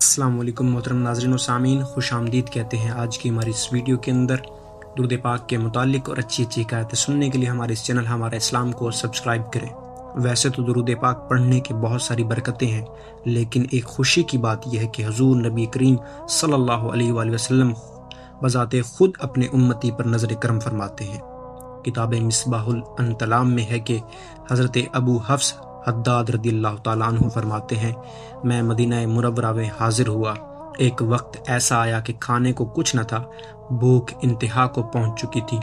السلام علیکم محترم ناظرین و سامعین، خوش آمدید کہتے ہیں آج کی ہماری اس ویڈیو کے اندر۔ درود پاک کے متعلق اور اچھی حکایتیں سننے کے لیے ہمارے اس چینل ہمارا اسلام کو سبسکرائب کریں۔ ویسے تو درود پاک پڑھنے کے بہت ساری برکتیں ہیں، لیکن ایک خوشی کی بات یہ ہے کہ حضور نبی کریم صلی اللہ علیہ وآلہ وسلم بذات خود اپنے امتی پر نظر کرم فرماتے ہیں۔ کتاب مصباح الانتلام میں ہے کہ حضرت ابو حفص حداد رضی اللہ تعالیٰ عنہ فرماتے ہیں، میں مدینہ منورہ میں حاضر ہوا۔ ایک وقت ایسا آیا کہ کھانے کو کچھ نہ تھا، بھوک انتہا کو پہنچ چکی تھی۔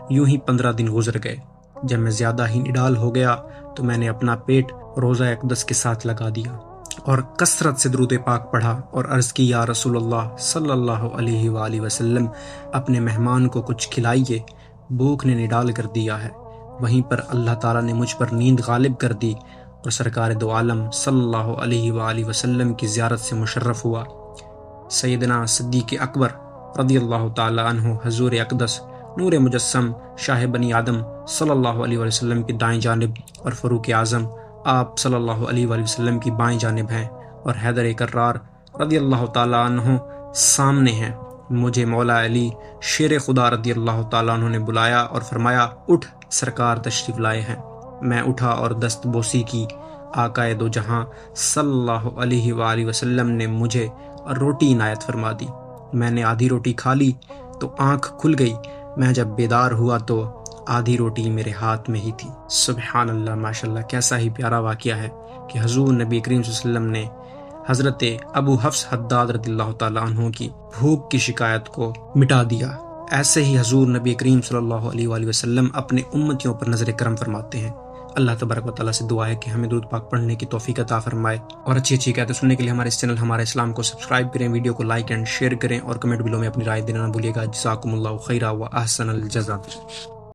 یوں ہی 15 دن گزر گئے۔ جب میں زیادہ ہی نڈال ہو گیا تو میں نے اپنا پیٹ روزہ اقدس کے ساتھ لگا دیا اور کثرت سے درود پاک پڑھا اور عرض کی، یا رسول اللہ صلی اللہ علیہ وآلہ وسلم، اپنے مہمان کو کچھ کھلائیے، بھوک نے نڈال کر دیا ہے۔ وہیں پر اللہ تعالیٰ نے مجھ پر نیند غالب کر دی اور سرکار دو عالم صلی اللہ علیہ وآلہ وسلم کی زیارت سے مشرف ہوا۔ سیدنا صدیق اکبر رضی اللہ تعالیٰ عنہ حضور اقدس نور مجسم شاہ بنی آدم صلی اللہ علیہ وسلم کی دائیں جانب اور فاروق اعظم آپ صلی اللہ علیہ وآلہ وسلم کی بائیں جانب ہیں، اور حیدر کرار رضی اللہ تعالیٰ عنہ سامنے ہیں۔ مجھے مولا علی شیر خدا رضی اللہ تعالیٰ عنہ نے بلایا اور فرمایا، اٹھ، سرکار تشریف لائے ہیں۔ میں اٹھا اور دست بوسی کی۔ آقائے دو جہاں صلی اللہ علیہ وآلہ وسلم نے مجھے روٹی عنایت فرما دی۔ میں نے آدھی روٹی کھا لی تو آنکھ کھل گئی۔ میں جب بیدار ہوا تو آدھی روٹی میرے ہاتھ میں ہی تھی۔ سبحان اللہ، ماشاءاللہ، کیسا ہی پیارا واقعہ ہے کہ حضور نبی کریم صلی اللہ علیہ وسلم نے حضرت ابو حفص حداد رضی اللہ تعالیٰ عنہ کی بھوک کی شکایت کو مٹا دیا۔ ایسے ہی حضور نبی کریم صلی اللہ علیہ وآلہ وسلم اپنے امتیوں پر نظر کرم فرماتے ہیں۔ اللہ تبارک و تعالیٰ سے دعا ہے کہ ہمیں درود پاک پڑھنے کی توفیق عطا فرمائے، اور اچھی حکایتیں سننے کے لیے ہمارے اس چینل ہمارا اسلام کو سبسکرائب کریں، ویڈیو کو لائک اینڈ شیئر کریں، اور کمنٹ بلو میں اپنی رائے دینا نہ بھولیے گا۔ جزاکم اللہ خیرا و احسن الجزا۔